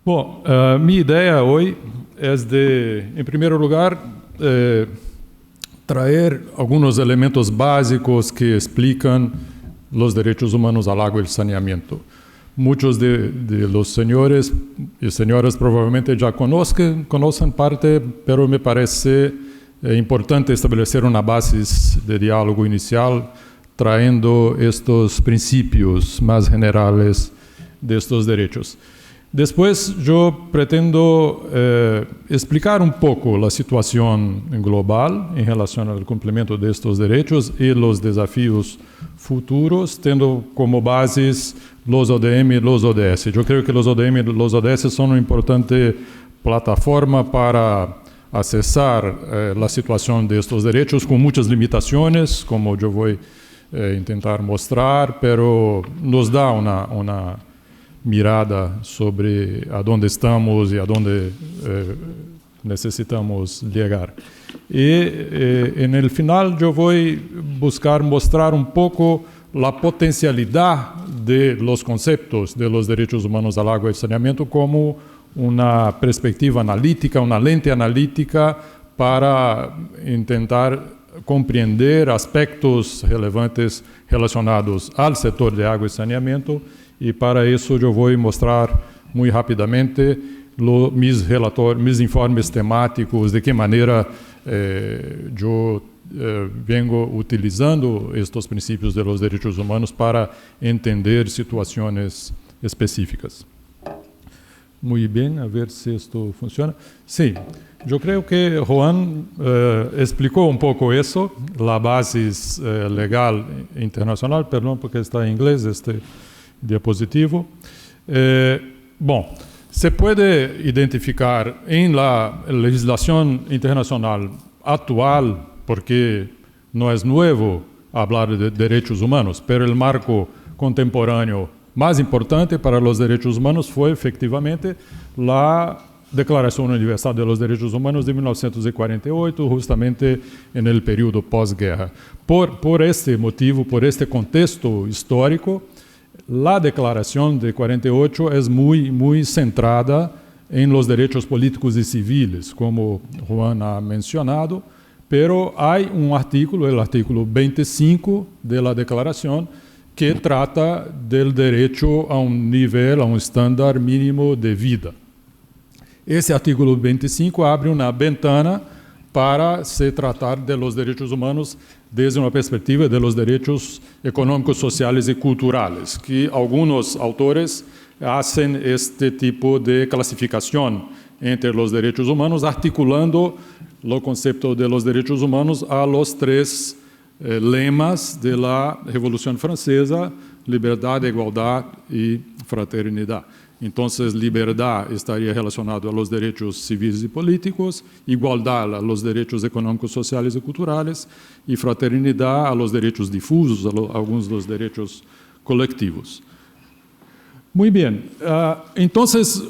Bom, minha ideia hoje é de, em primeiro lugar, trazer alguns elementos básicos que explicam os direitos humanos ao água e saneamento. Muitos de los senhores e senhoras provavelmente já conhecem parte, mas me parece importante estabelecer uma base de diálogo inicial, trayendo estes princípios mais generais de estes direitos. Depois, eu pretendo explicar um pouco a situação global em relação ao cumprimento destes direitos e os desafios futuros, tendo como bases os ODM e os ODS. Eu creio que os ODM e os ODS são uma importante plataforma para acessar a situação destes direitos, com muitas limitações, como eu vou tentar mostrar, mas nos dá uma mirada sobre aonde estamos e aonde necessitamos chegar. E no final eu vou buscar mostrar um pouco a potencialidade de los conceitos de los direitos humanos ao água e saneamento como uma perspectiva analítica, uma lente analítica para tentar compreender aspectos relevantes relacionados ao setor de água e saneamento. E para isso eu vou mostrar muito rapidamente meus informes temáticos, de que maneira eu venho utilizando estes princípios de los direitos humanos para entender situações específicas. Muito bem, a ver se isto funciona. Sim, eu creio que Juan explicou um pouco isso, a base legal internacional, perdão, porque está em inglês este diapositivo. Bom, se pode identificar em la legislação internacional atual, porque não é novo falar de direitos humanos, mas o marco contemporâneo mais importante para os direitos humanos foi efectivamente a Declaração Universal dos Direitos Humanos de 1948, justamente no período pós-guerra. Por este motivo, por este contexto histórico, a Declaração de 48 é muito centrada em los direitos políticos e civis, como Juan ha mencionado, pero há um artículo, o artículo 25 da Declaração, que trata do direito a nível, a estándar mínimo de vida. Esse artículo 25 abre uma ventana para se tratar de los direitos humanos desde uma perspectiva de los direitos econômicos, sociais e culturais, que alguns autores fazem este tipo de classificação entre os direitos humanos, articulando o conceito de los direitos humanos a los três lemas da Revolução Francesa: liberdade, igualdade e fraternidade. Então, liberdade estaria relacionado aos direitos civis e políticos, igualdade aos direitos econômicos, sociais e culturais, e fraternidade aos direitos difusos, a alguns dos direitos coletivos. Muito bem. Então,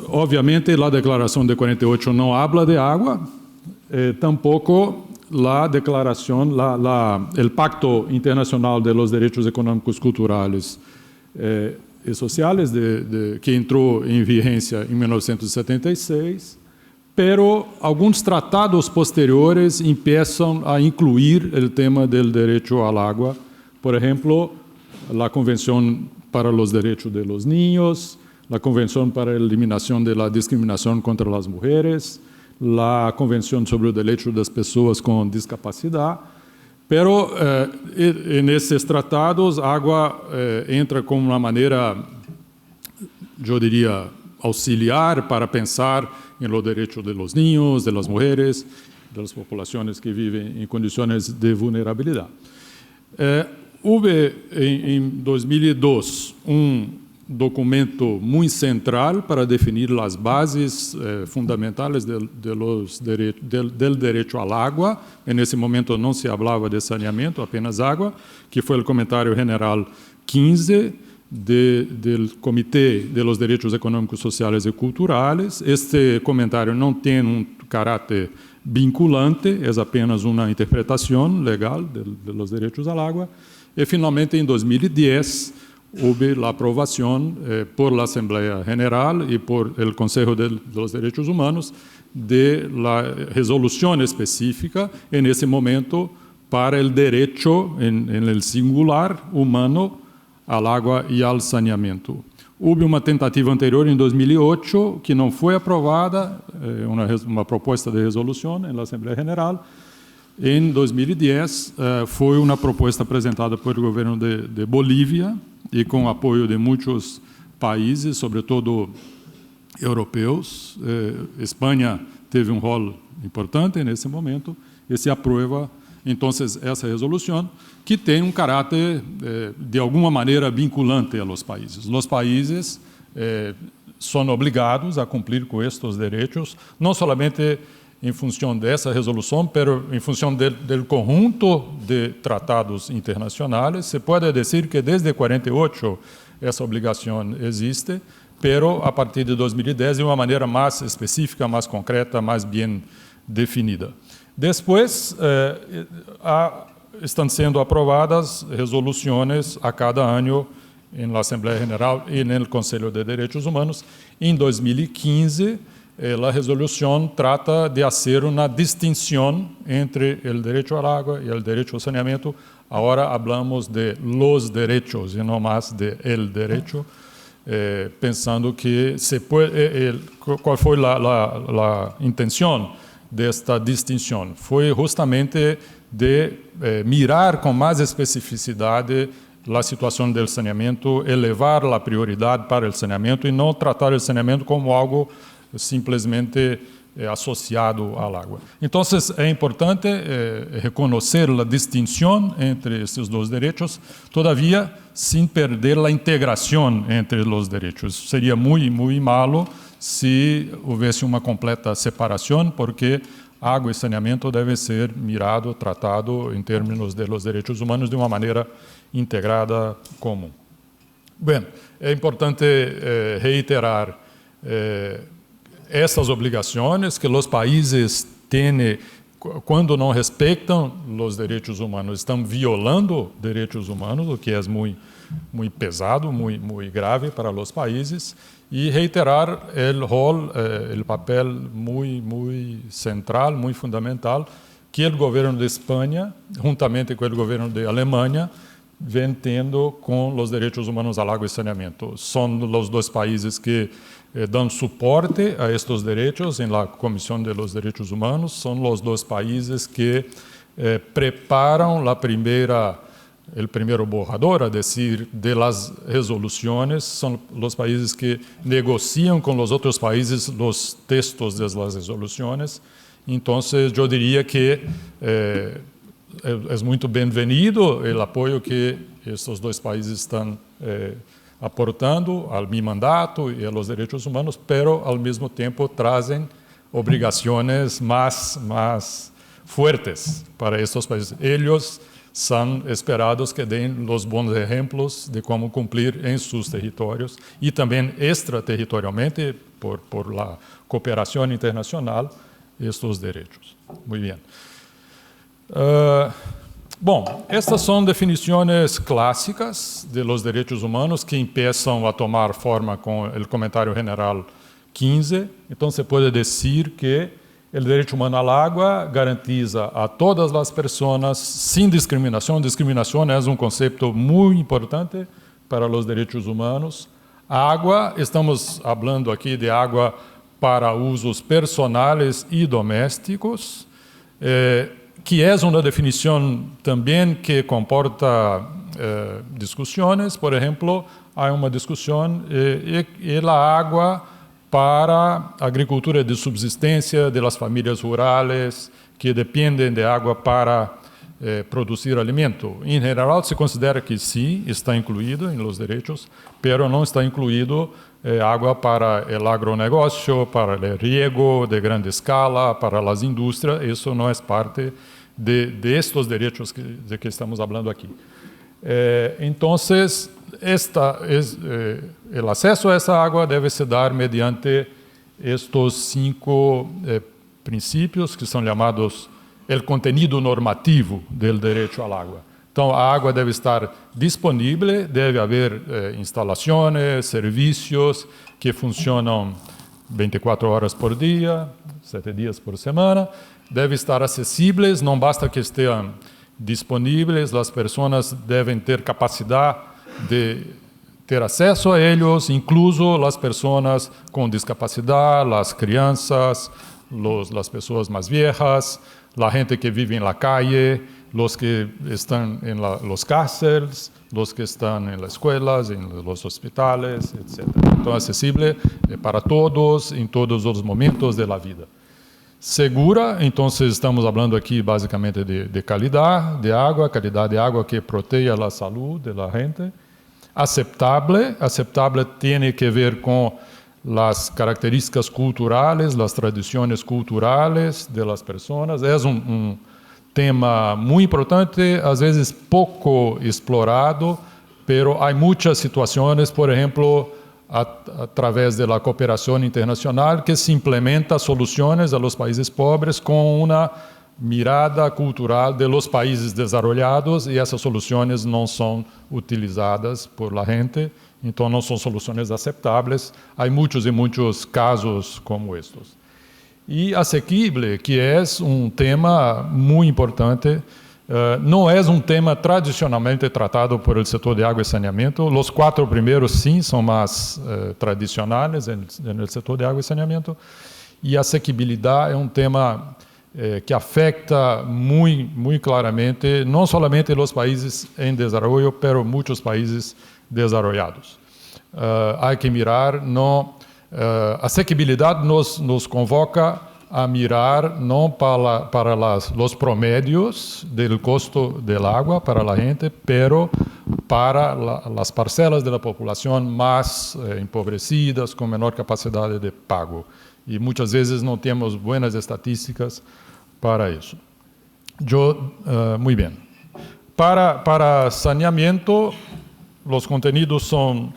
obviamente, a Declaração de 48 não habla de água, tampouco a declaração, o Pacto Internacional de los Direitos Econômicos, Culturais e Sociais, que entrou em vigência em 1976, pero alguns tratados posteriores começam a incluir o tema do direito à água. Por exemplo, a Convenção para os Direitos de los Niños, a Convenção para a Eliminação da Discriminação contra as Mulheres, a Convenção sobre o Direito das Pessoas com Discapacidade. Pero nesses tratados, a água entra como uma maneira, eu diria, auxiliar para pensar em los direitos de los niños, de las mujeres, das populações que vivem em condições de vulnerabilidade. Houve, em 2002, documento muito central para definir as bases fundamentais do direito à água. Nesse momento não se falava de saneamento, apenas água, que foi o comentário general 15 do Comitê de los Direitos Econômicos, Sociais e Culturais. Este comentário não tem caráter vinculante, é apenas uma interpretação legal dos direitos à água. E, finalmente, em 2010, hubo la aprobación por la Asamblea General y por el Consejo de los Derechos Humanos de la resolución específica en ese momento para el derecho en el singular humano al agua y al saneamiento. Hubo una tentativa anterior en 2008 que no fue aprobada, una propuesta de resolución en la Asamblea General. En 2010 fue una propuesta presentada por el gobierno de Bolivia y con apoyo de muchos países, sobre todo europeos. España teve un rol importante en ese momento y se aprueba entonces essa resolução, que tem um caráter, de alguma maneira, vinculante a los países. Los países são obrigados a cumprir com estes direitos, não somente em função dessa resolução, mas em função do conjunto de tratados internacionais. Se pode dizer que desde 48 essa obrigação existe, pero a partir de 2010 de uma maneira mais específica, mais concreta, mais bem definida. Depois, estão sendo aprovadas resoluções a cada ano na Assembleia Geral e no Conselho de Direitos Humanos. Em 2015, a resolução trata de fazer uma distinção entre o direito à água e o direito ao saneamento. Agora falamos de los derechos e não mais de el derecho, pensando que qual foi a intenção desta distinção? Foi justamente de mirar com mais especificidade a situação do saneamento, elevar a prioridade para o saneamento e não tratar o saneamento como algo simplesmente associado à água. Então, é importante reconhecer a distinção entre esses dois direitos, todavia, sem perder a integração entre os direitos. Seria muito malo se houvesse uma completa separação, porque água e saneamento devem ser mirado, tratado em termos de los direitos humanos de uma maneira integrada, comum. Bem, é importante reiterar essas obrigações que os países têm quando não respeitam os direitos humanos, estão violando direitos humanos, o que é muito pesado, muito grave para os países, e reiterar o rol, o papel muito central, muito fundamental, que o governo de Espanha, juntamente com o governo de Alemanha, vem tendo com os direitos humanos ao água e saneamento. São os dois países que dão suporte a estes direitos em la Comissão de los Derechos Humanos, são os dois países que preparam o primeiro borrador, a decir, de las resoluções, são os países que negociam com os outros países os textos das resoluções. Então, eu diria que é muito bem-vindo o apoio que estes dois países estão aportando ao meu mandato e aos direitos humanos, pero ao mesmo tempo trazem obrigações mais fortes para estes países. Eles são esperados que deem os bons exemplos de como cumprir em seus territórios e também extraterritorialmente, por la cooperação internacional, estes direitos. Muito bem. Bom, estas são definições clássicas de los direitos humanos que começam a tomar forma com o comentário general 15. Então, se pode dizer que o direito humano à água garantiza a todas as pessoas sem discriminação. Discriminação é um conceito muito importante para os direitos humanos. A água, estamos falando aqui de água para usos personais e domésticos, que é uma definição também que comporta discussões. Por exemplo, há uma discussão e a água para a agricultura de subsistência das famílias rurais que dependem de água para produzir alimento. Em geral, se considera que sim, está incluído em los direitos, pero não está incluído água para o agronegócio, para o riego de grande escala, para as indústrias. Isso não é parte de estes direitos de que estamos falando aqui. Então, o acesso a essa água deve se dar mediante estes 5 princípios que são chamados o contenido normativo do direito à água. Então, a água deve estar disponível, deve haver instalações, serviços que funcionam 24 horas por dia, 7 dias por semana, deve estar acessíveis, não basta que estejam disponíveis, as pessoas devem ter capacidade de ter acesso a eles, incluso as pessoas com discapacidade, as crianças, as pessoas mais viejas, a gente que vive na calle, os que estão em los cárceles, os que estão em las escolas, em los hospitales, etc. Então, acessível para todos, em todos os momentos da vida. Segura, então estamos falando aqui basicamente de qualidade de água que proteja a saúde da gente. Aceptável tem que ver com as características culturais, as tradições culturais das pessoas. É tema muito importante, às vezes pouco explorado, pero há muitas situações, por exemplo, através da cooperação internacional, que se implementa soluções a los países pobres com uma mirada cultural de los países desenvolvidos e essas soluções não são utilizadas por la gente, então não são soluções aceitáveis. Há muitos e muitos casos como estes. E asequible, que é tema muito importante, não é tema tradicionalmente tratado por el setor de água e saneamento. Os 4 primeiros, sim, são mais tradicionais no setor de água e saneamento. E a asequibilidade é tema que afeta muito claramente, não somente os países em desenvolvimento, mas muitos países desenvolvidos. Há que mirar, a asequibilidade nos convoca a mirar não para os promédios do custo da água para a gente, pero para as parcelas da população mais empobrecidas, com menor capacidade de pago. E muitas vezes não temos boas estatísticas para isso. Muito bem. Para saneamento, os conteúdos são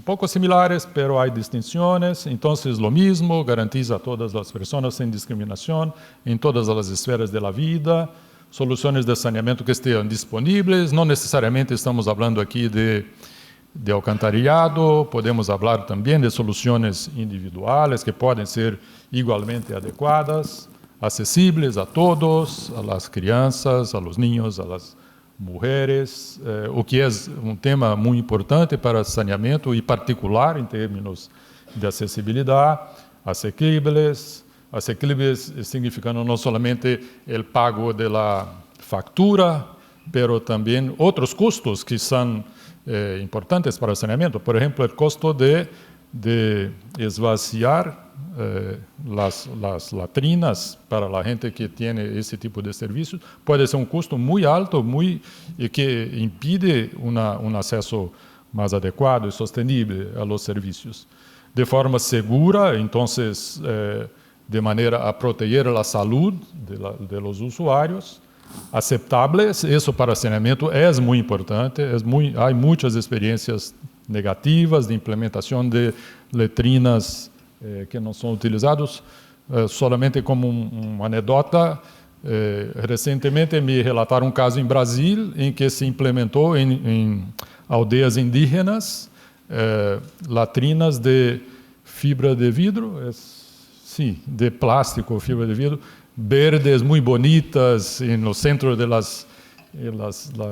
pouco similares, pero há distinções. Então, lo mismo, garantiza a todas as pessoas sem discriminação em todas as esferas da vida, soluções de saneamento que estejam disponíveis. Não necessariamente estamos falando aqui de alcantarillado, podemos falar também de soluções individuais que podem ser igualmente adequadas, acessíveis a todos, a las crianças, a los niños, a las mulheres, o que é tema muito importante para saneamento e particular em termos de acessibilidade, asequíveis significando não somente o pago da factura, pero também outros custos que são importantes para o saneamento, por exemplo, o custo de esvaziar las latrinas para a gente que tem esse tipo de serviço pode ser custo muito alto e que impide acesso mais adequado e sostenível a los serviços. De forma segura, então, de maneira a proteger a saúde de los usuários, aceitáveis, isso para saneamento é muito importante, há muitas experiências negativas de implementação de letrinas que não são utilizados. Solamente como uma anedota, recentemente me relataram caso em Brasil em que se implementou em aldeias indígenas latrinas de fibra de vidro, sim, de plástico, fibra de vidro, verdes, muito bonitas, no centro das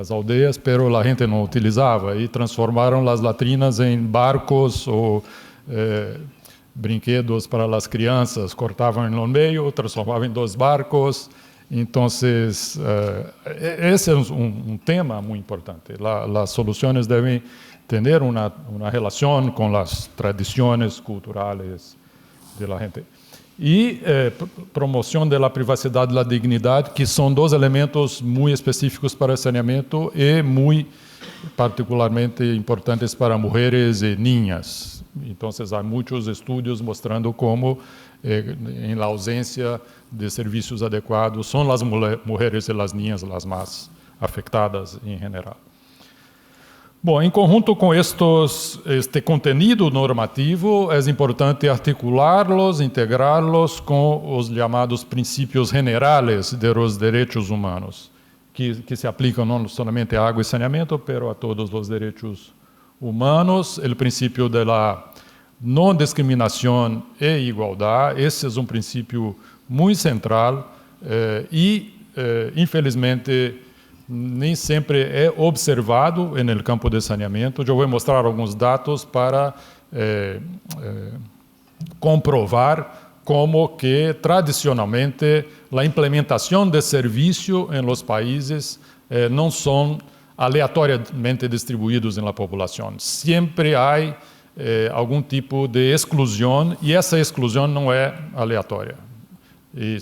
aldeias, pero a gente não utilizava e transformaram as latrinas em barcos ou brinquedos para as crianças, cortavam no meio, transformavam em 2 barcos. Então, esse é tema muito importante. As soluções devem ter uma relação com as tradições culturais da gente. E promoção da privacidade e da dignidade, que são 2 elementos muito específicos para o saneamento e muito particularmente importantes para mulheres e niñas. Então, há muitos estudos mostrando como, em ausência de serviços adequados, são as mulheres e as niñas as mais afetadas em geral. Bom, em conjunto com este conteúdo normativo, é importante articulá-los, integrá-los com os chamados princípios generais de los derechos humanos. que se aplicam não somente a água e saneamento, pero a todos os direitos humanos. O princípio da não discriminação e igualdade, esse é um princípio muito central e, infelizmente, nem sempre é observado no campo de saneamento. Eu vou mostrar alguns dados para comprovar como que, tradicionalmente, a implementação de serviço em los países não são aleatoriamente distribuídos na população. Sempre há algum tipo de exclusão, e essa exclusão não é aleatória. E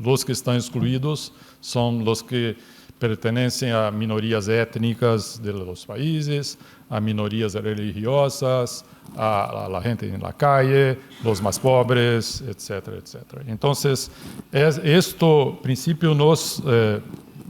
os que estão excluídos são os que pertencem a minorias étnicas de los países, a minorias religiosas, a gente na calle, os mais pobres, etc., etc. Então, este princípio nos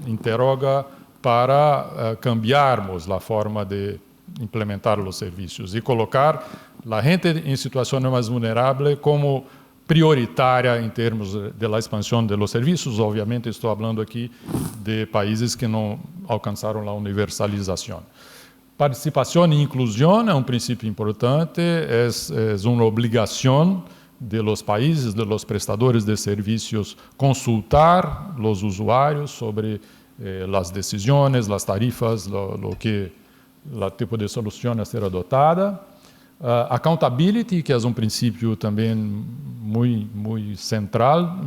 interroga para cambiarmos a forma de implementar os serviços e colocar a gente em situação mais vulnerável como prioritária em termos da expansão dos serviços. Obviamente, estou falando aqui de países que não alcançaram a universalização. Participação e inclusão é um princípio importante, é uma obrigação de los países, de los prestadores de serviços, consultar os usuários sobre as decisões, as tarifas, o tipo de solução a ser adotada. Accountability, que é um princípio também muito central.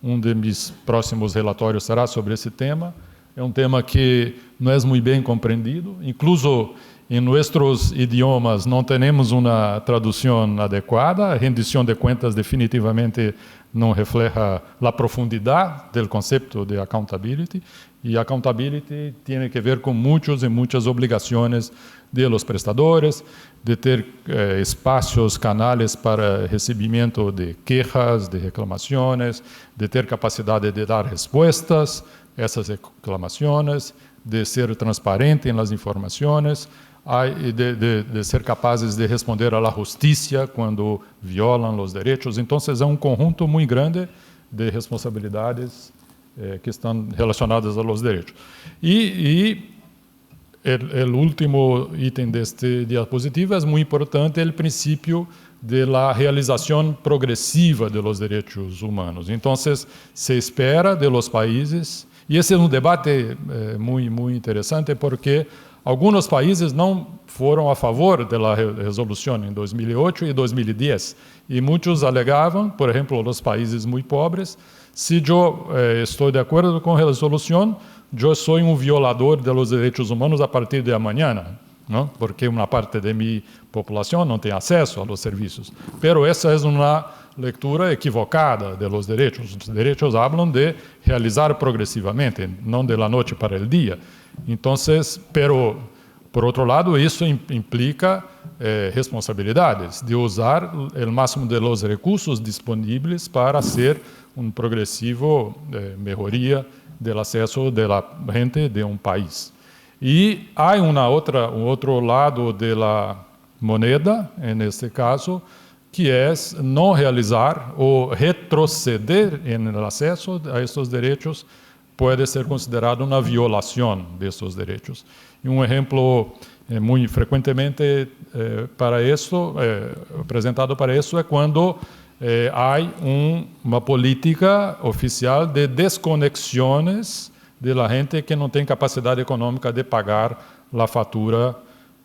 Um de meus próximos relatórios será sobre esse tema. É um tema que não é muito bem compreendido. Incluso em nossos idiomas não temos uma tradução adequada. A rendição de contas definitivamente não reflete a profundidade do conceito de accountability. E accountability tem que ver com muitas obrigações de los prestadores, de ter espaços, canais para recebimento de queixas, de reclamações, de ter capacidade de dar respostas a essas reclamações, de ser transparente nas informações, de ser capazes de responder à justiça quando violam os direitos. Então, é um conjunto muito grande de responsabilidades que estão relacionadas aos direitos. E o último item deste diapositivo é muito importante, o princípio da realização progressiva dos direitos humanos. Então, se espera de los países, e esse é um debate muito interessante, porque alguns países não foram a favor da resolução em 2008 e 2010, e muitos alegavam, por exemplo, os países muito pobres, se eu estou de acordo com a resolução, eu sou um violador dos direitos humanos a partir de amanhã, não? Porque uma parte de minha população não tem acesso aos serviços. Pero essa é uma leitura equivocada dos direitos. Os direitos falam de realizar progressivamente, não de la noite para o dia. Então, pero por outro lado, isso implica responsabilidades de usar o máximo de los recursos disponíveis para ser um progressivo melhoria do acesso da gente de um país. E há um outro lado da moneda, neste caso, que é não realizar ou retroceder no acesso a esses direitos pode ser considerado uma violação desses direitos. E um exemplo muito frequentemente apresentado para isso é quando há uma política oficial de desconexões de la gente que não tem capacidade econômica de pagar a fatura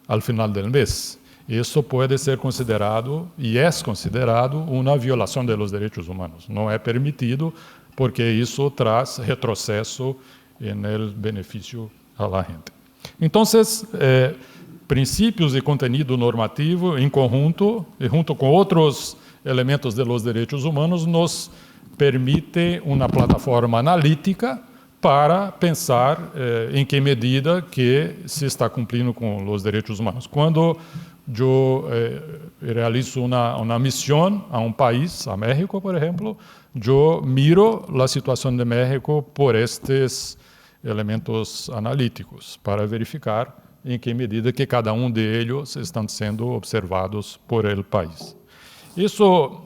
ao final do mês. Isso pode ser considerado, e é considerado, uma violação dos direitos humanos. Não é permitido, porque isso traz retrocesso no benefício à gente. Então, princípios e conteúdo normativo em conjunto, e junto com outros elementos dos direitos humanos, nos permite uma plataforma analítica para pensar em que medida que se está cumprindo com os direitos humanos. Quando eu realizo uma missão a um país, a México, por exemplo, eu miro a situação de México por estes elementos analíticos para verificar em que medida que cada um deles estão sendo observados por el país. Isso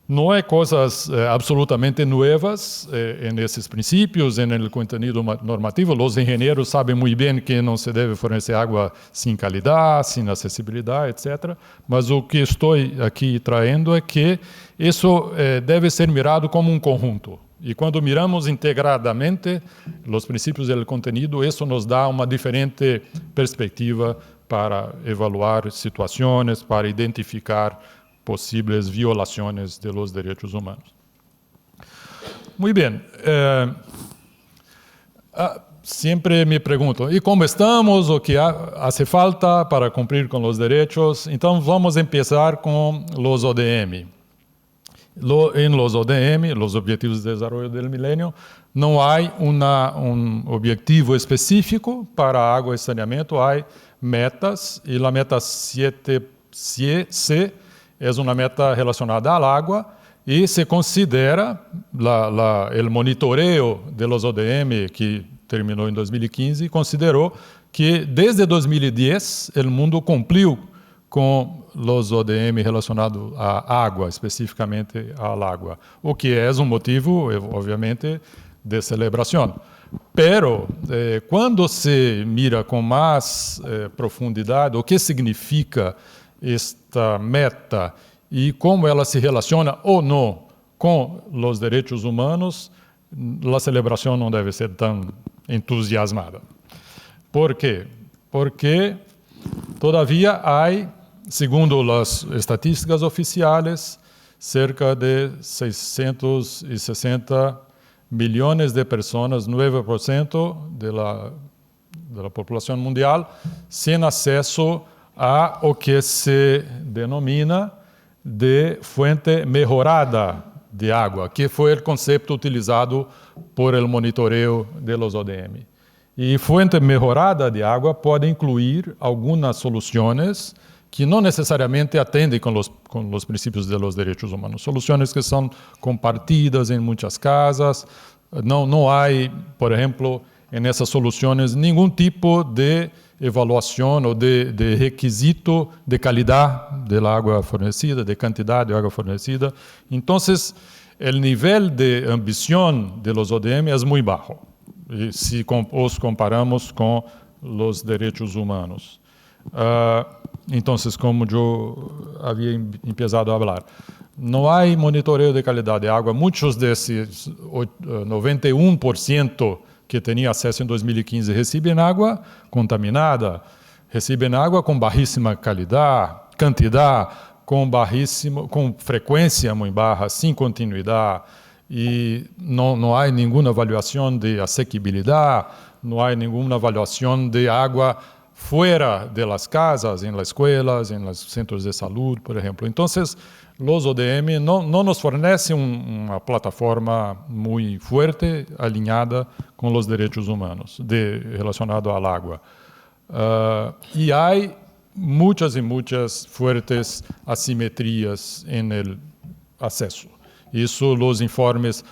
Não é coisas absolutamente novas nesses princípios, no contenido normativo. Os engenheiros sabem muito bem que não se deve fornecer água sem qualidade, sem acessibilidade, etc. Mas o que estou aqui trazendo é que isso deve ser mirado como um conjunto. E quando miramos integradamente os princípios do contenido, isso nos dá uma diferente perspectiva para evaluar situações, para identificar possíveis violações de los derechos humanos. Muito bem. Sempre me perguntam, e como estamos? O que hace falta para cumprir com os direitos? Então, vamos começar com os ODM. Em los ODM, los Objetivos de Desarrollo del Milenio, não há objetivo específico para água e saneamento, há metas, e a meta 7C é uma meta relacionada à água e se considera o monitoreo de los ODM, que terminou em 2015, considerou que desde 2010 o mundo cumpriu com os ODM relacionados à água, especificamente à água, o que é um motivo, obviamente, de celebração. Pero, quando se mira com mais profundidade o que significa esta meta e como ela se relaciona ou não com os direitos humanos, a celebração não deve ser tão entusiasmada. Por quê? Porque, todavia, há, segundo as estatísticas oficiais, cerca de 660 milhões de pessoas, 9% da população mundial, sem acesso a o que se denomina de fuente mejorada de água, que foi o conceito utilizado por el monitoreo de los ODM. E fuente mejorada de água pode incluir algumas soluções que não necessariamente atendem com os princípios de los derechos humanos. Soluções que são compartidas em muitas casas. Não há, por exemplo, nessas soluções nenhum tipo de evaluação ou de requisito de qualidade da água fornecida, de quantidade de água fornecida. Então, o nível de ambição de los ODM é muito baixo, se os comparamos com os direitos humanos. Então, como eu havia começado a falar, não há monitoreio de qualidade de água. Muitos desses 91% que tinham acesso em 2015 recebem água contaminada, recebem água com baixíssima qualidade, quantidade, com frequência muito baixa, sem continuidade, e não há nenhuma avaliação de asequibilidade, não há nenhuma avaliação de água fora das casas, em escolas, em centros de saúde, por exemplo. Então, os ODM não nos fornecem uma plataforma muito forte, alinhada com os direitos humanos, relacionado à água. E há muitas e muitas fortes assimetrias no acesso. Isso, os informes,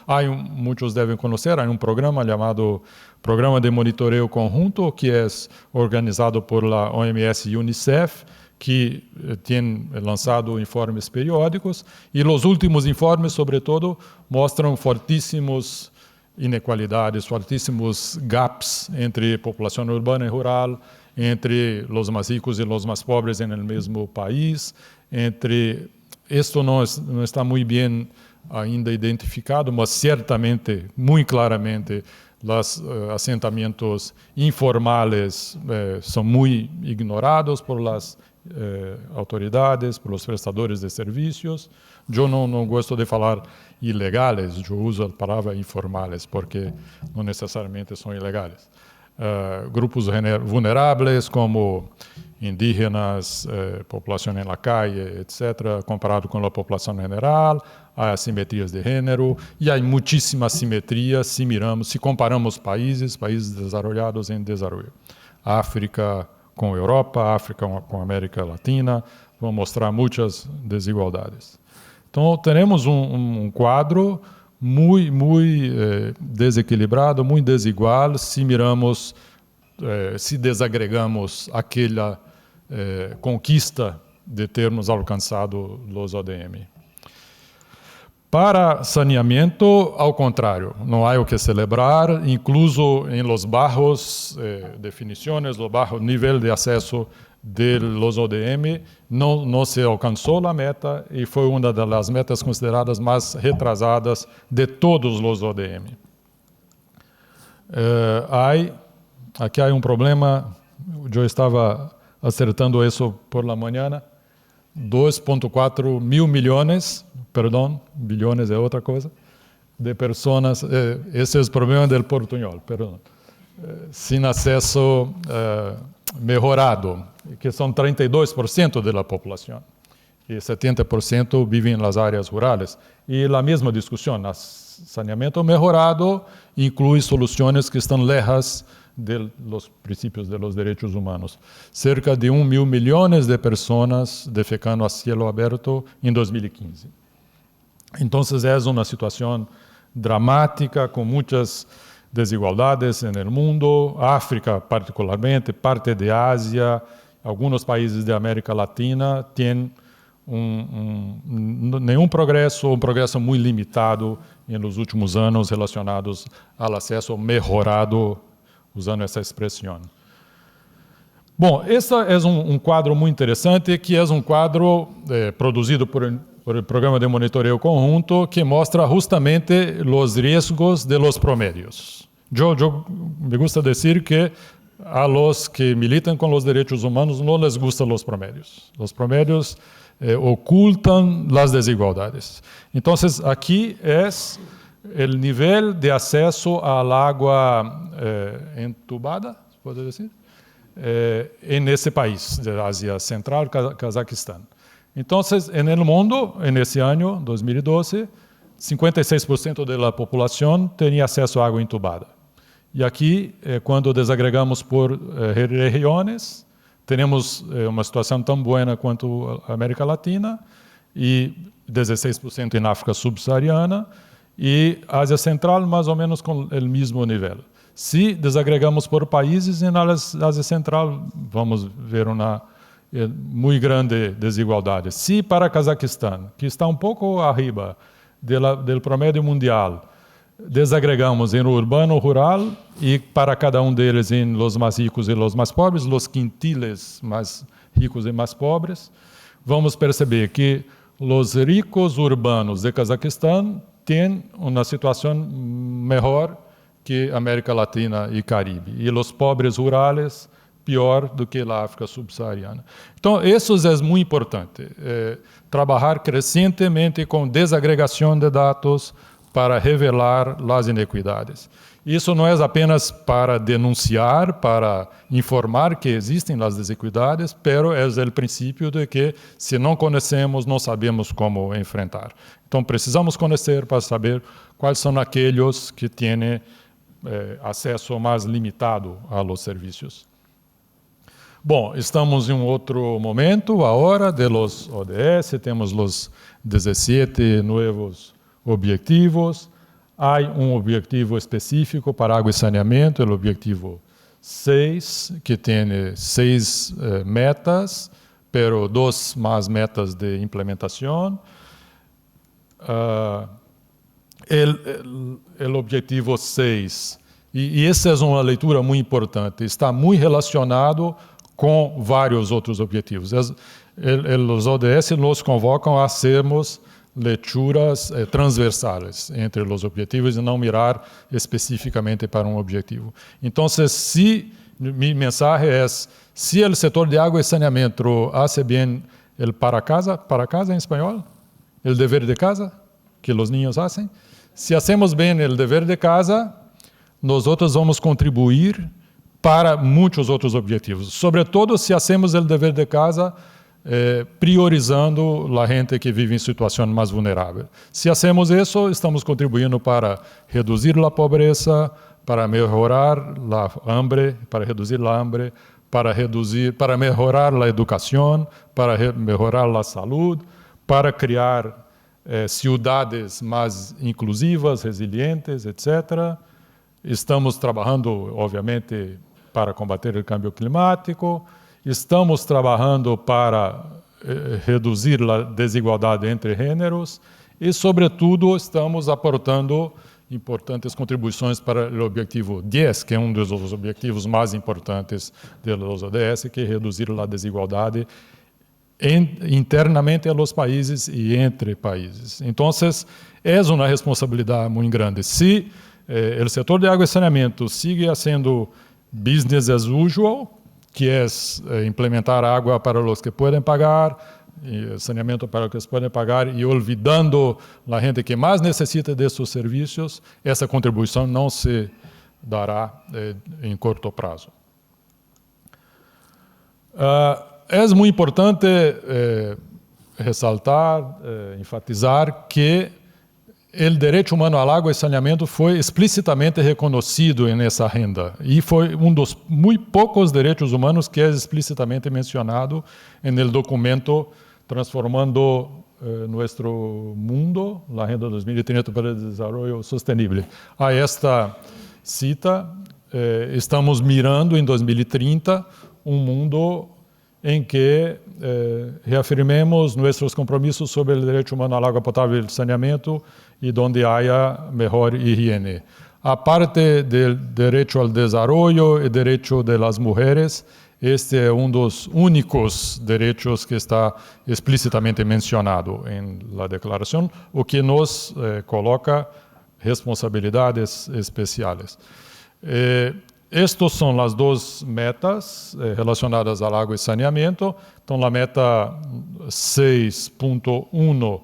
muitos devem conhecer, há programa chamado Programa de Monitoreo Conjunto, que é organizado por la OMS e UNICEF, que tem lançado informes periódicos, e os últimos informes, sobretudo, mostram fortíssimas inequalidades, fortíssimos gaps entre população urbana e rural, entre os mais ricos e os mais pobres no mesmo país, isto não está muito bem ainda identificado, mas certamente, muito claramente, os assentamentos informais são muito ignorados por las autoridades, por los prestadores de serviços. Eu não gosto de falar ilegales, eu uso a palavra informales, porque não necessariamente são ilegais. Grupos vulneráveis, como indígenas, população na calle, etc., comparado com a população general, há assimetrias de gênero, e há muitíssima assimetria se comparamos países desenvolvidos em desenvolvimento. África com Europa, África com América Latina, vão mostrar muitas desigualdades. Então, temos um quadro muito desequilibrado, muito desigual, se desagregamos aquela conquista de termos alcançado os ODM. Para saneamiento, ao contrário, não há o que celebrar, incluso em los bajos definições, o bajo nível de acesso de los ODM, não se alcançou a meta e foi uma das metas consideradas mais retrasadas de todos os ODM. Aqui há um problema, eu estava acertando isso por la manhã, 2,4 mil milhões, perdão, bilhões é outra coisa, de pessoas, esse é o problema do portunhol, perdão, sem acesso melhorado, que são 32% da população, e 70% vivem nas áreas rurais. E a mesma discussão, saneamento melhorado inclui soluções que estão lejos de los princípios de los derechos humanos. Cerca de 1 mil milhões de pessoas defecando a cielo aberto em 2015. Então, é uma situação dramática, com muitas desigualdades no mundo, África particularmente, parte de Ásia, alguns países da América Latina têm nenhum progresso, um progresso muito limitado nos últimos anos relacionados ao acesso melhorado, usando essa expressão. Bom, esse é um quadro muito interessante, que é um quadro produzido por o Programa de Monitoreio Conjunto, que mostra justamente os riscos de los promedios. Eu me gusta dizer que a los que militan con los derechos humanos no les gustan los promedios. Los promedios ocultan las desigualdades. Entonces, aquí es el nivel de acceso al agua entubada, ¿puedo decir? En ese país de Asia Central, Cazaquistán. Entonces, en el mundo, en ese año, 2012, 56% de la población tenía acceso a agua entubada. E aqui, quando desagregamos por regiões, temos uma situação tão boa quanto a América Latina, e 16% em África subsaariana, e Ásia Central, mais ou menos com o mesmo nível. Se desagregamos por países, na Ásia Central vamos ver uma muito grande desigualdade. Se para Cazaquistão, que está um pouco arriba do promédio mundial, desagregamos em urbano, rural, e para cada um deles em los mais ricos e los mais pobres, los quintiles mais ricos e mais pobres, vamos perceber que os ricos urbanos de Cazaquistão têm uma situação melhor que América Latina e Caribe, e os pobres rurais pior do que a África subsaariana. Então, isso é muito importante, trabalhar crescentemente com desagregação de dados para revelar as inequidades. Isso não é apenas para denunciar, para informar que existem as desigualdades, mas é o princípio de que, se não conhecemos, não sabemos como enfrentar. Então, precisamos conhecer para saber quais são aqueles que têm acesso mais limitado aos serviços. Bom, estamos em outro momento, agora, de los ODS, temos os 17 novos objetivos. Há um objetivo específico para água e saneamento, o objetivo 6, que tem 6 metas, pero 2 mais metas de implementação. O objetivo 6, e essa é uma leitura muito importante, está muito relacionado com vários outros objetivos. Os ODS nos convocam a sermos leituras transversais entre os objetivos e não mirar especificamente para um objetivo. Então, minha mensagem é: se o setor de água e saneamento hace bem el para casa em espanhol, o dever de casa que os niños hacen, se hacemos bem o dever de casa, nós outros vamos contribuir para muitos outros objetivos. Sobretudo, se hacemos o dever de casa priorizando a gente que vive em situação mais vulnerável. Se hacemos isso, estamos contribuindo para reduzir a pobreza, para melhorar a hambre, para reduzir a hambre, para melhorar a educação, para melhorar a saúde, para criar cidades mais inclusivas, resilientes, etc. Estamos trabalhando, obviamente, para combater o câmbio climático. Estamos trabalhando para reduzir a desigualdade entre gêneros e, sobretudo, estamos aportando importantes contribuições para o objetivo 10, que é um dos objetivos mais importantes dos ODS, que é reduzir a desigualdade internamente nos países e entre países. Então, é uma responsabilidade muito grande. Se o setor de água e saneamento sigue sendo business as usual, que é implementar água para os que podem pagar, e saneamento para os que podem pagar, e olvidando a gente que mais necessita desses serviços, essa contribuição não se dará em curto prazo. É muito importante ressaltar, enfatizar que o direito humano à água e saneamento foi explicitamente reconhecido nessa agenda e foi um dos muito poucos direitos humanos que é explicitamente mencionado no documento Transformando Nosso Mundo, a Agenda 2030 para o Desenvolvimento Sustentável. A esta cita, estamos mirando em 2030 um mundo em que reafirmemos nossos compromissos sobre o direito humano à água potável e saneamento e onde haja melhor higiene. A parte do direito ao desenvolvimento e direito das mulheres, este é um dos únicos direitos que está explicitamente mencionado em la declaração, o que nos coloca responsabilidades especiais. Estas são as duas metas relacionadas à água e saneamento. Então, a meta 6.1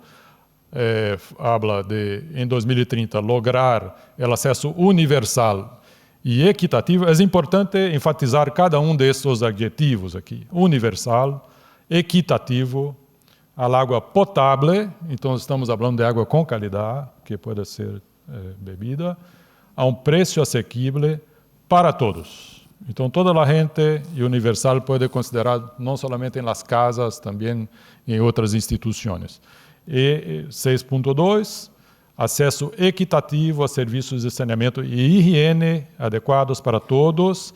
habla de, em 2030, lograr o acesso universal e equitativo. É importante enfatizar cada um desses adjetivos aqui. Universal, equitativo, a água potável, então estamos falando de água com qualidade, que pode ser bebida, a um preço assequible para todos. Então, toda a gente e universal pode considerar não somente em las casas, também em outras instituições. E 6.2, acesso equitativo a serviços de saneamento e higiene adequados para todos,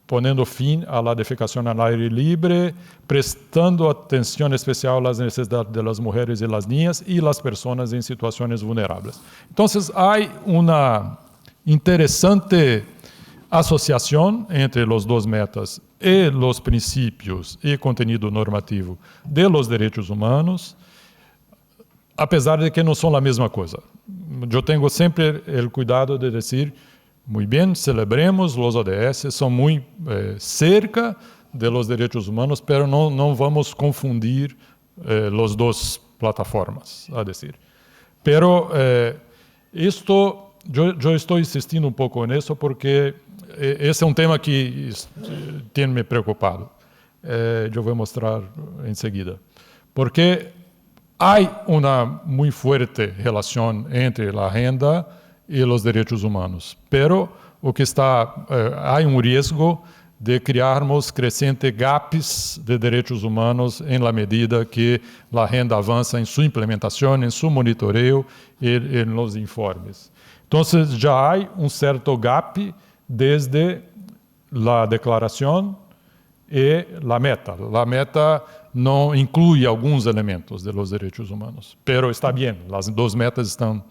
ponendo fim à defecação ao aire livre, prestando atenção especial às necessidades das mulheres e das niñas e das pessoas em situações vulneráveis. Então, há uma interessante associação entre os dois metas e os princípios e conteúdo normativo de los direitos humanos, apesar de que não são a mesma coisa. Eu tenho sempre o cuidado de dizer, muito bem, celebremos os ODS, são muito cerca de los direitos humanos, mas não vamos confundir as duas plataformas, a dizer. Pero eu estou insistindo um pouco nisso porque esse é um tema que tem me preocupado. Eu vou mostrar em seguida. Porque há uma muito forte relação entre a renda e os direitos humanos, pero o que há um risco de criarmos crescentes gaps de direitos humanos em la medida que a renda avança em sua implementação, em seu monitoreio e nos informes. Então, já há um certo gap desde a declaração e a meta. A meta não inclui alguns elementos de los direitos humanos, pero está bem, as duas metas estão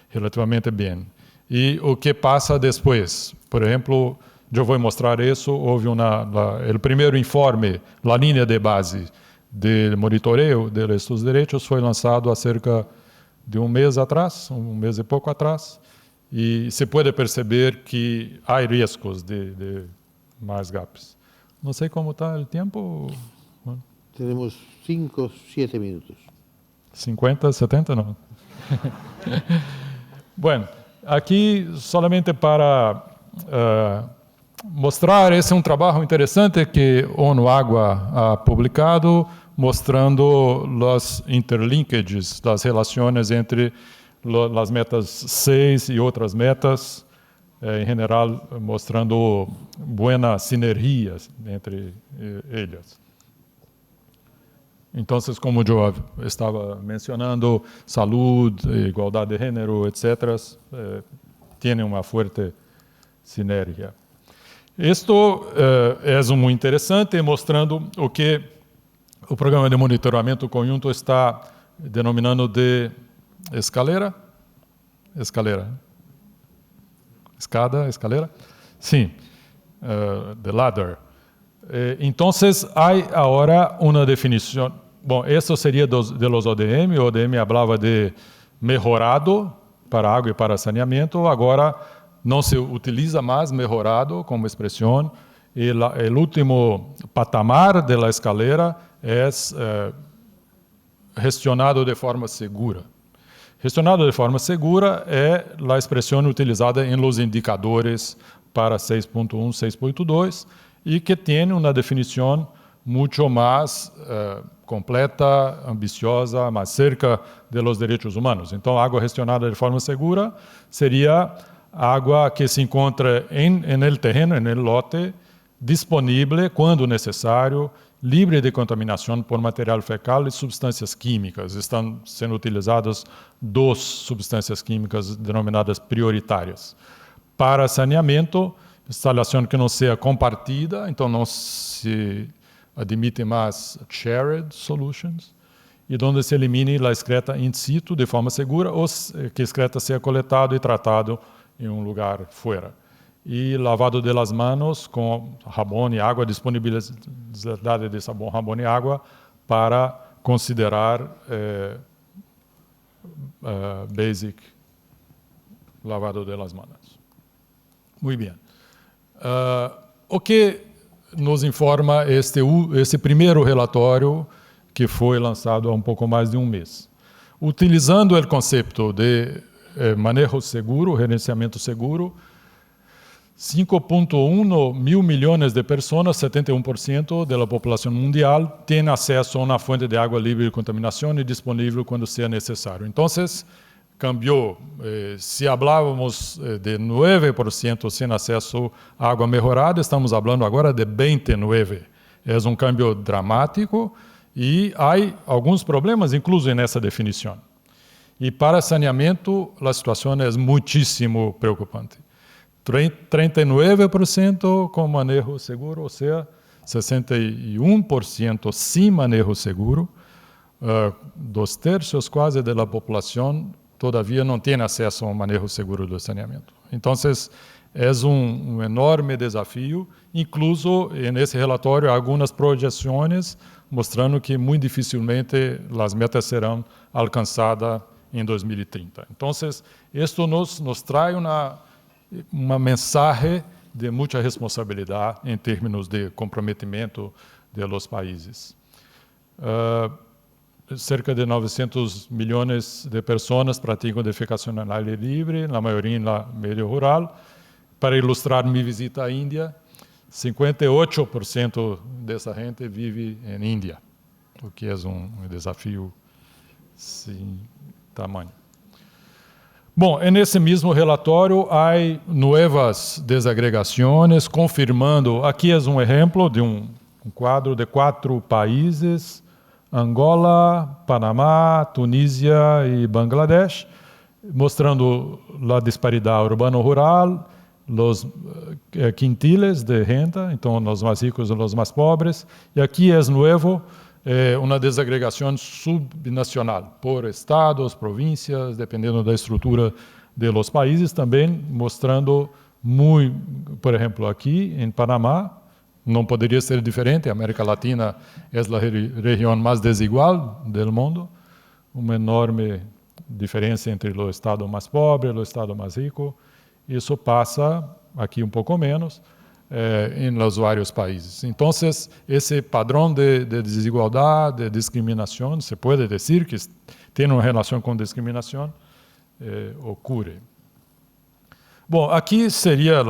relativamente bem. E o que passa depois? Por exemplo, eu vou mostrar isso, houve o primeiro informe, a linha de base de monitoreio destes direitos foi lançado há cerca de um mês atrás, um mês e pouco atrás, e se pode perceber que há riscos de mais gaps. Não sei como está o tempo. Temos 5, 7 minutos. 50, 70, não. Bueno, aqui solamente para mostrar, esse é um trabalho interessante que ONU Água ha publicado, mostrando os interlinkages das relações entre as metas 6 e outras metas, em geral, mostrando boa sinergia entre elas. Então, como eu estava mencionando, saúde, igualdade de gênero, etc., têm uma forte sinergia. Isto é muito interessante, mostrando o que o Programa de Monitoramento Conjunto está denominando de escalera. Escalera. Sim, the ladder. Entonces, hay ahora una definición. Bom, eso sería de los ODM. O ODM hablaba de mejorado para água e para saneamento. Agora, não se utiliza mais mejorado como expressão. E o último patamar da escalera é gestionado de forma segura. Gestionado de forma segura é a expressão utilizada em los indicadores para 6.1, 6.2 e que tem uma definição muito mais completa, ambiciosa, mais cerca de los direitos humanos. Então, água gestionada de forma segura seria água que se encontra en el terreno, en el lote, disponível quando necessário, livre de contaminação por material fecal e substâncias químicas. Estão sendo utilizadas 2 substâncias químicas denominadas prioritárias. Para saneamento, instalação que não seja compartida, então não se admite mais shared solutions, e onde se elimine a excreta in situ de forma segura, ou que a excreta seja coletado e tratado em um lugar fora. E lavado de las manos com sabão e água, disponibilidade de sabão, sabão e água para considerar basic lavado de las manos. Muito bem. O que nos informa esse primeiro relatório que foi lançado há um pouco mais de um mês? Utilizando o conceito de manejo seguro, gerenciamento seguro, 5.1 mil milhões de pessoas, 71% da população mundial, tem acesso a uma fonte de água livre de contaminação e disponível quando seja necessário. Então, cambiou. Se falávamos de 9% sem acesso à água melhorada, estamos falando agora de 29%. É um cambio dramático e há alguns problemas incluso nessa definição. E para saneamento, a situação é muitíssimo preocupante. 39% com manejo seguro, ou seja, 61% sem manejo seguro. 2/3 quase da população todavia não tem acesso ao manejo seguro do saneamento. Então, é um enorme desafio. Incluso, nesse relatório, há algumas projeções mostrando que muito dificilmente as metas serão alcançadas em 2030. Então, isto nos traz uma mensagem de muita responsabilidade em termos de comprometimento de los países. Cerca de 900 milhões de pessoas praticam defecação ao aire livre, na maioria no meio rural. Para ilustrar minha visita à Índia, 58% dessa gente vive em Índia, o que é um desafio sem tamanho. Bom, nesse mesmo relatório há novas desagregações, confirmando, aqui é um exemplo de um quadro de 4 países, Angola, Panamá, Tunísia e Bangladesh, mostrando a disparidade urbano-rural, os quintiles de renda, então os mais ricos e os mais pobres, e aqui é novo, uma desagregação subnacional, por estados, províncias, dependendo da estrutura de los países, também mostrando por exemplo, aqui em Panamá, não poderia ser diferente, a América Latina é a região mais desigual do mundo, uma enorme diferença entre o estado mais pobre e o estado mais rico. Isso passa aqui um pouco menos em los vários países. Então, esse padrão de desigualdade, de discriminação, se pode dizer que tem uma relação com discriminação, ocorre. Bom, aqui seria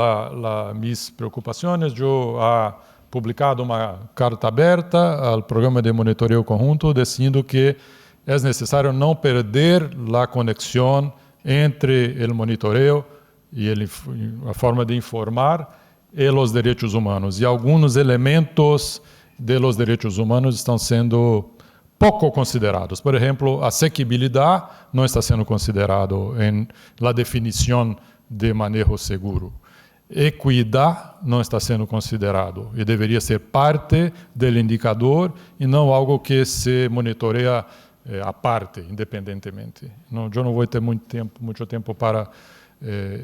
minhas preocupações. Eu he publicado uma carta aberta ao programa de monitoreio conjunto, dizendo que é necessário não perder a conexão entre o monitoreio e a forma de informar e os direitos humanos. E alguns elementos de los direitos humanos estão sendo pouco considerados. Por exemplo, a asequibilidade não está sendo considerado em la definição de manejo seguro. Equidade não está sendo considerado e deveria ser parte do indicador e não algo que se monitoreia aparte, independentemente. Eu não vou ter muito tempo para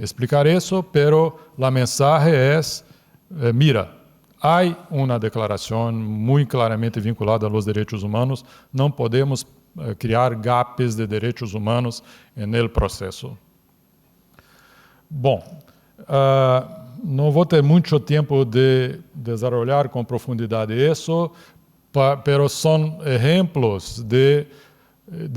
explicar isso, pero a mensagem é, mira, há uma declaração muito claramente vinculada aos direitos humanos, não podemos criar gaps de direitos humanos no processo. Bom, não vou ter muito tempo de desenvolver com profundidade isso, pero são exemplos de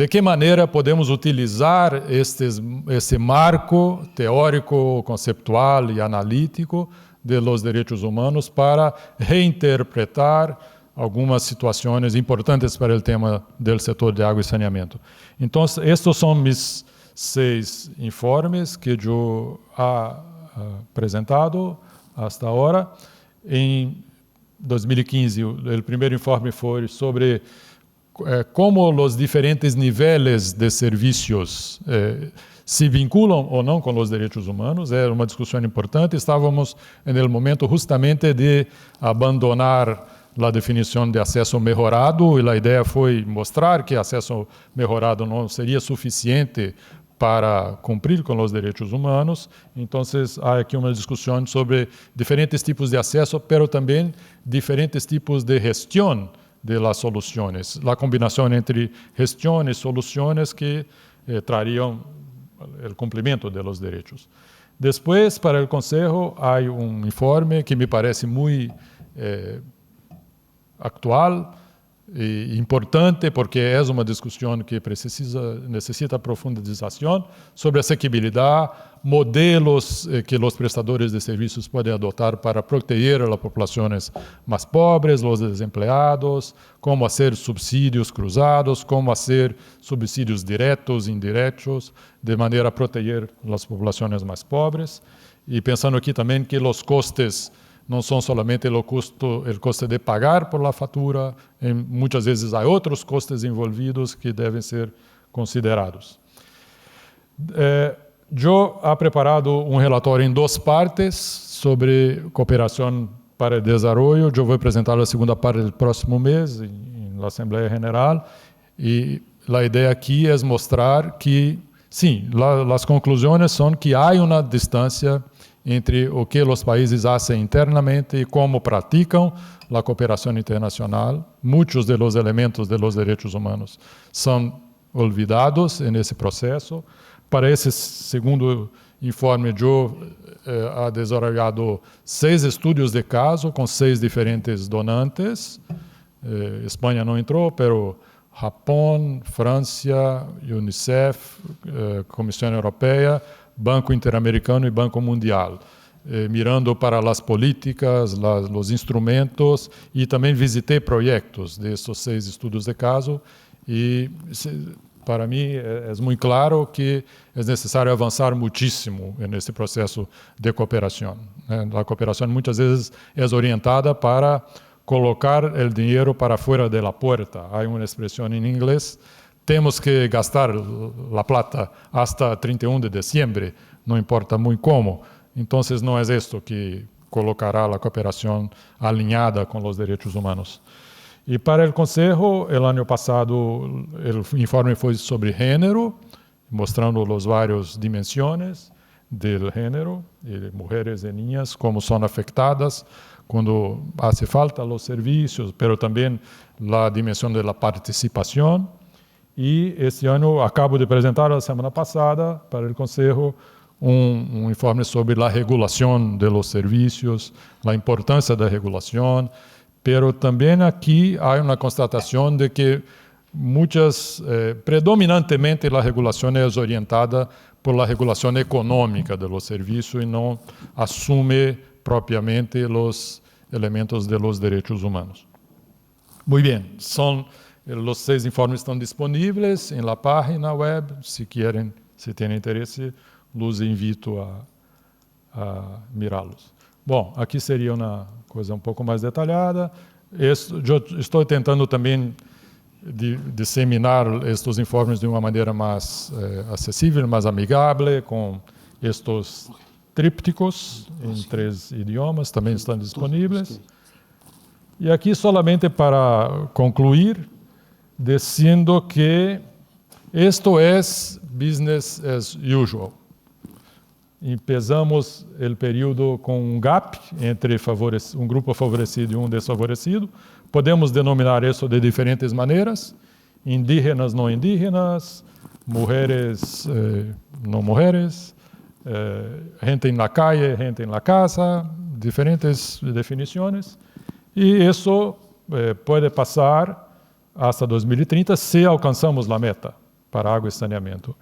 que maneira podemos utilizar esse marco teórico, conceptual e analítico de los direitos humanos para reinterpretar algumas situações importantes para o tema do setor de água e saneamento. Então, estes são meus 6 informes que eu apresentado hasta agora. Em 2015, o primeiro informe foi sobre como os diferentes níveis de serviços se vinculam ou não com os direitos humanos. Era uma discussão importante. Estávamos no momento justamente de abandonar a definição de acesso melhorado, e a ideia foi mostrar que acesso melhorado não seria suficiente para cumprir com os direitos humanos. Então, há aqui uma discussão sobre diferentes tipos de acesso, pero também diferentes tipos de gestão de las soluções, a combinação entre gestão e soluções que trariam o cumprimento de los direitos. Depois, para o Conselho, há um informe que me parece muito actual e importante, porque é uma discussão que necessita profundização sobre asequibilidade, modelos que os prestadores de serviços podem adotar para proteger as populações mais pobres, os desempregados, como fazer subsídios cruzados, como fazer subsídios diretos e indiretos, de maneira a proteger as populações mais pobres. E pensando aqui também que os costes não são somente o custo de pagar por la fatura, muitas vezes há outros custos envolvidos que devem ser considerados. Eu he preparado um relatório em 2 partes sobre cooperação para o desenvolvimento. Eu vou apresentar a segunda parte no próximo mês, na Assembleia Geral, e a ideia aqui é mostrar que, sim, as conclusões são que há uma distância entre o que os países fazem internamente e como praticam a cooperação internacional. Muitos dos elementos dos direitos humanos são olvidados nesse processo. Para esse segundo informe, eu he desenvolvido 6 estudos de caso com 6 diferentes donantes. Espanha não entrou, pero Japão, França, Unicef, Comissão Europeia, Banco Interamericano e Banco Mundial, mirando para as políticas, os instrumentos, e também visitei projetos desses 6 estudos de caso, e para mim é muito claro que é necessário avançar muitíssimo nesse processo de cooperação. A cooperação muitas vezes é orientada para colocar o dinheiro para fora da porta. Há uma expressão em inglês: temos que gastar a plata hasta 31 de dezembro, não importa muito como. Então, não é isto que colocará a cooperação alinhada com os direitos humanos. E para o Conselho, o ano passado, o informe foi sobre gênero, mostrando as várias dimensões do gênero, de mulheres e niñas, como são afetadas quando hace falta os serviços, pero também a dimensão da participação. E este ano acabo de apresentar, a semana passada, para o Conselho, um informe sobre a regulação de los serviços, a importância da regulação, pero também aqui há uma constatação de que predominantemente a regulação é orientada por la regulação econômica de los serviços e não assume propriamente os elementos de los direitos humanos. Muito bem, os 6 informes estão disponíveis na página web. Se têm interesse, os invito a mirá-los. Bom, aqui seria uma coisa um pouco mais detalhada. Eu estou tentando também disseminar estes informes de uma maneira mais acessível, mais amigável, com estes trípticos em 3 idiomas, também estão disponíveis. E aqui, solamente para concluir, diciendo que esto es business as usual. Empezamos o período com um gap entre um grupo favorecido e um desfavorecido. Podemos denominar isso de diferentes maneiras: indígenas, não indígenas, mulheres, não mulheres, gente na calle, gente na casa, diferentes definições. E isso pode passar hasta 2030 se alcançamos a meta para água e saneamento.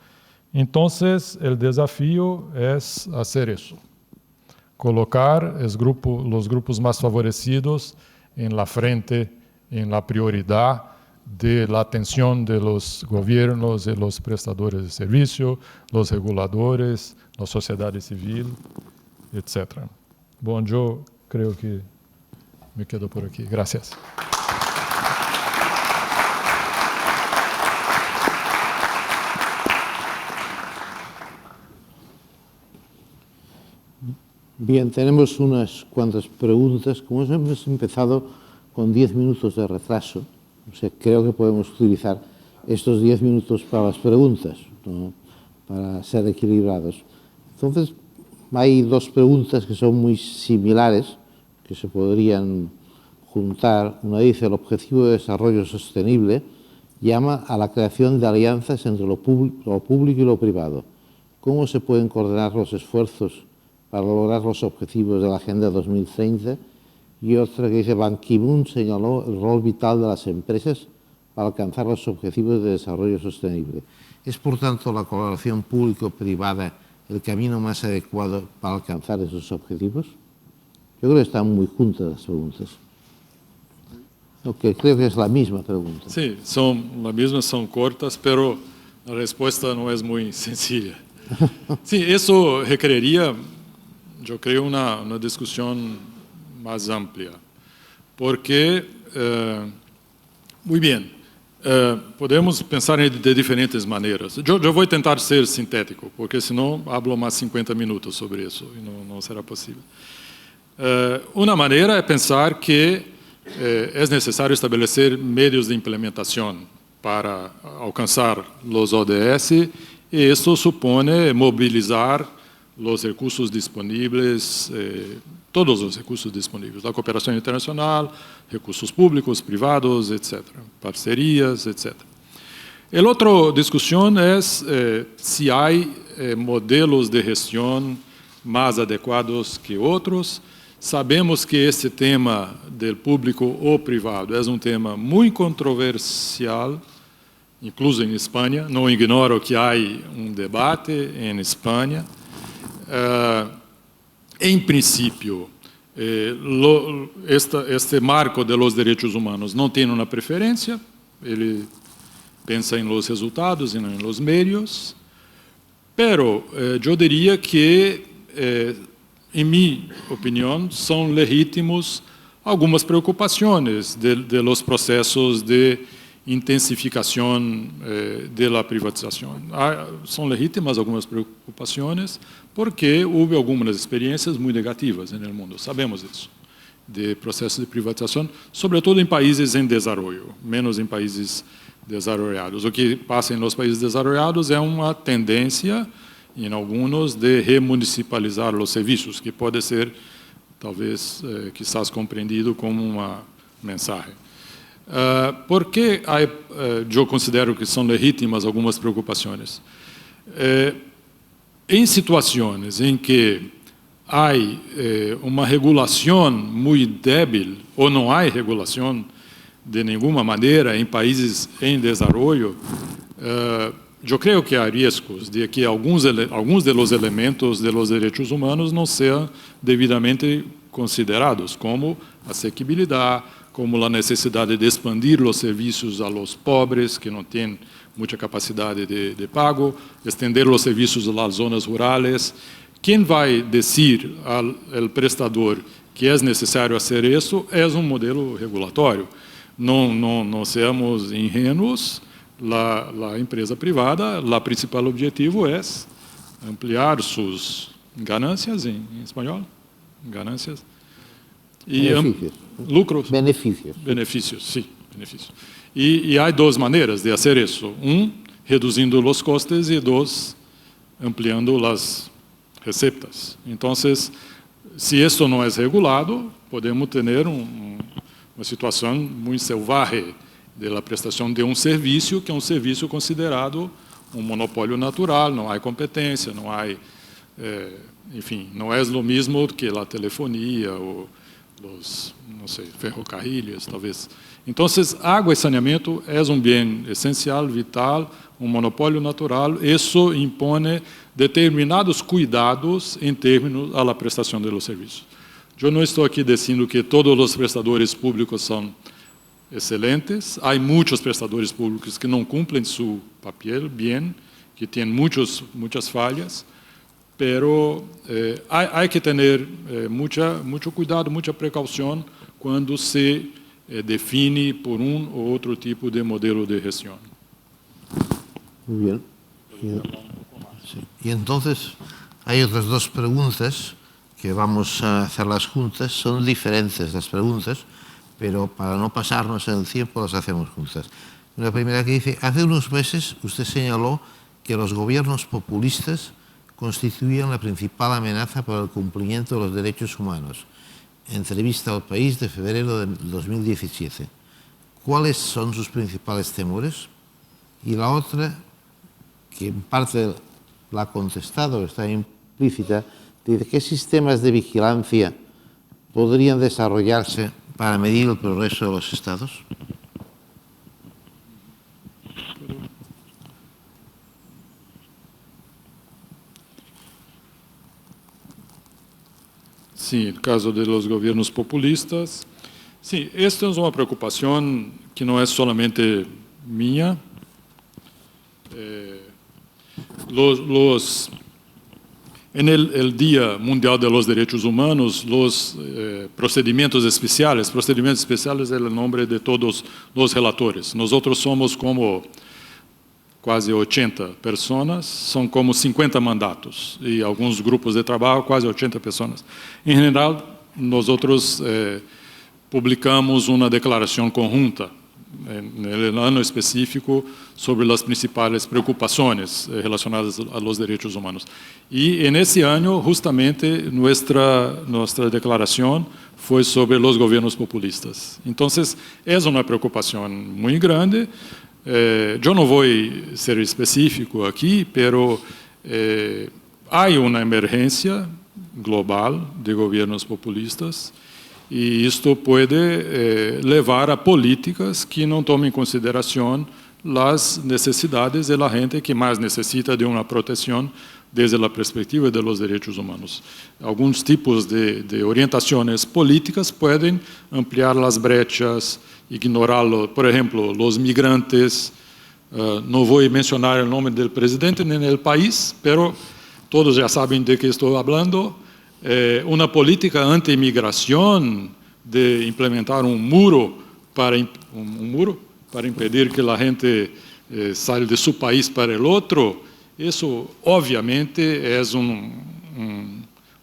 Então, o desafio é fazer isso. Colocar os grupos mais favorecidos em la frente, em la prioridade de la atenção de los gobiernos e los prestadores de serviço, los reguladores, la sociedade civil, etc. Bom, eu creio que me quedo por aqui. Gracias. Bien, tenemos unas cuantas preguntas. Como hemos empezado con 10 minutos de retraso, o sea, creo que podemos utilizar estos 10 minutos para las preguntas, ¿no? Para ser equilibrados. Entonces, hay dos preguntas que son muy similares, que se podrían juntar. Una dice: el Objetivo de Desarrollo Sostenible llama a la creación de alianzas entre lo público y lo privado. ¿Cómo se pueden coordinar los esfuerzos para lograr los objetivos de la Agenda 2030? Y otra que dice: Ban Ki-moon señaló el rol vital de las empresas para alcanzar los objetivos de desarrollo sostenible. ¿Es, por tanto, la colaboración público-privada el camino más adecuado para alcanzar esos objetivos? Yo creo que están muy juntas las preguntas. Aunque creo que es la misma pregunta. Sí, son las mismas, son cortas, pero la respuesta no es muy sencilla. Sí, eso requeriría, yo creo, una discusión más amplia, porque, muy bien, podemos pensar de diferentes maneiras. Eu vou tentar ser sintético, porque senão hablo mais 50 minutos sobre isso e não será possível. Uma maneira é pensar que é necessário estabelecer meios de implementação para alcançar os ODS, e isso supõe mobilizar os recursos disponíveis, todos os recursos disponíveis, da cooperação internacional, recursos públicos, privados, etc., parcerias, etc. A outra discussão é se há modelos de gestão mais adequados que outros. Sabemos que esse tema do público ou privado é um tema muito controversial, incluso em Espanha. Não ignoro que há um debate em Espanha. Em princípio, este marco de los direitos humanos não tem uma preferência, ele pensa em los resultados e não em los meios, pero eu diria que, em minha opinião, são legítimos algumas preocupações de los processos de intensificação da privatização. São legítimas algumas preocupações, porque houve algumas experiências muito negativas no mundo, sabemos isso, de processos de privatização, sobretudo em países em desenvolvimento, menos em países desenvolvidos. O que passa nos países desenvolvidos é uma tendência, em alguns, de remunicipalizar os serviços, que pode ser, talvez, quizás compreendido como uma mensagem. Por que eu considero que são legítimas algumas preocupações? Em situações em que há uma regulação muito débil, ou não há regulação de nenhuma maneira em países em desenvolvimento, eu creio que há riscos de que alguns dos elementos dos direitos humanos não sejam devidamente considerados, como a asequibilidade, como a necessidade de expandir os serviços a los pobres, que não têm muita capacidade de pago, estender os serviços às zonas rurais. Quem vai dizer ao prestador que é necessário fazer isso é um modelo regulatório. Não seamos ingênuos, a empresa privada, o principal objetivo é ampliar suas ganâncias, em espanhol, ganâncias, e lucros. Beneficios. Beneficios, sí. benefício. E há duas maneiras de fazer isso. Reduzindo os custos e ampliando as receitas. Então, se isso não é regulado, podemos ter uma situação muito selvagem da prestação de serviço, que é um serviço considerado um monopólio natural, não há competência, não há, enfim, não é o mesmo que a telefonia ou os, não sei, ferrocarriles, talvez. Então, água e saneamento é um bem essencial, vital, um monopólio natural. Isso impõe determinados cuidados em termos à prestação dos serviços. Eu não estou aqui dizendo que todos os prestadores públicos são excelentes. Há muitos prestadores públicos que não cumprem seu papel bem, que têm muitas falhas, pero há que ter muito cuidado, muita precaução quando se define por ou outro tipo de modelo de gestión. Muy bien. Sí. Y entonces hay otras dos preguntas que vamos a hacerlas juntas. Son diferentes las preguntas, pero para no pasarnos el tiempo las hacemos juntas. La primera que dice, hace unos meses usted señaló que los gobiernos populistas constituían la principal amenaza para el cumplimiento de los derechos humanos. Entrevista al País de febrero de 2017. ¿Cuáles son sus principales temores? Y la otra, que en parte la ha contestado, está implícita, dice, ¿qué sistemas de vigilancia podrían desarrollarse para medir el progreso de los Estados? Sim, no caso dos governos populistas. Sim, esta é uma preocupação que não é somente minha. En el Día Mundial de los Derechos Humanos, los procedimientos especiales es el nombre de todos los relatores. Nosotros somos como quase 80 pessoas, são como 50 mandatos, e alguns grupos de trabalho, quase 80 pessoas. Em geral, nós publicamos uma declaração conjunta, no ano específico, sobre as principais preocupações relacionadas aos direitos humanos. E, nesse ano, justamente, nossa declaração foi sobre os governos populistas. Então, é uma preocupação muito grande. Eu não vou ser específico aqui, pero há uma emergência global de governos populistas e isto pode levar a políticas que não tomem em consideração as necessidades da gente que mais necessita de uma proteção desde a perspectiva dos direitos humanos. Alguns tipos de orientações políticas podem ampliar as brechas, ignorá-lo, por exemplo, os migrantes. Não vou mencionar o nome do presidente nem do país, pero todos já sabem de que estou falando. Uma política anti-imigração, de implementar um muro para impedir que a gente saia de seu país para o outro, isso obviamente é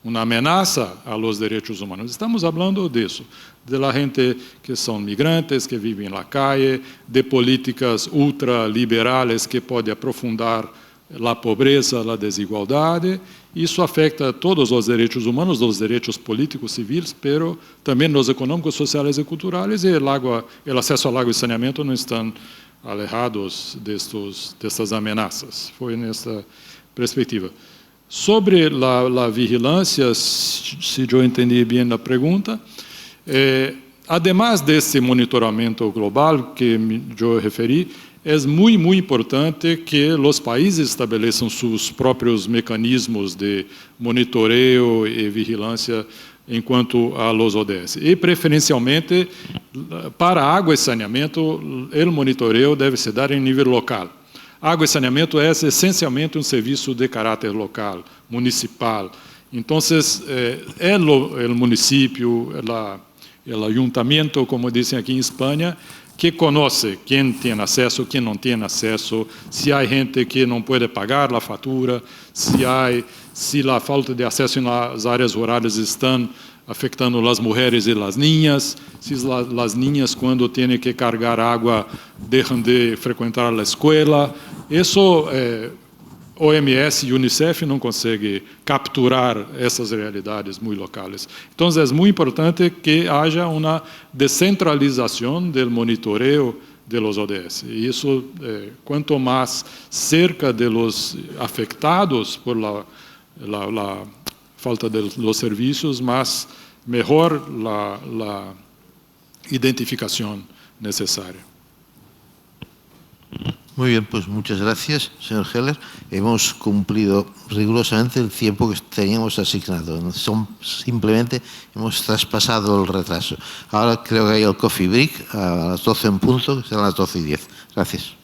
uma ameaça aos direitos humanos. Estamos falando disso, de la gente que são migrantes, que vivem na calle, de políticas ultraliberais que podem aprofundar a pobreza, a desigualdade. Isso afeta todos os direitos humanos, os direitos políticos, civis, pero também os econômicos, sociais e culturais, e o acesso ao água e saneamento não estão alejados destas ameaças. Foi nessa perspectiva. Sobre a vigilância, se eu entendi bem a pergunta, además desse monitoramento global que eu referi, é muito importante que os países estabeleçam seus próprios mecanismos de monitoreio e vigilância enquanto a los ODS. E, preferencialmente, para água e saneamento, o monitoreio deve se dar em nível local. Água e saneamento é essencialmente um serviço de caráter local, municipal. Então, é o município, o ayuntamiento, como dizem aqui em Espanha, que conhece quem tem acesso, quem não tem acesso, se há gente que não pode pagar a fatura, se a falta de acesso nas áreas rurais estão afectando las mujeres y las niñas, si las niñas cuando tienen que cargar agua dejan de frecuentar la escuela. Eso OMS y UNICEF no conseguem capturar essas realidades muito locais. Então, é muito importante que haja uma descentralização do monitoreo de los ODS. E isso, quanto mais cerca de los afectados por la falta de los serviços, mais melhor la identificación necessária. Muy bien, pues muchas gracias, señor Heller. Hemos cumplido rigurosamente el tiempo que teníamos asignado. Simplemente hemos traspasado el retraso. Ahora creo que hay el coffee break a las 12 en punto, que serán las 12:10. Gracias.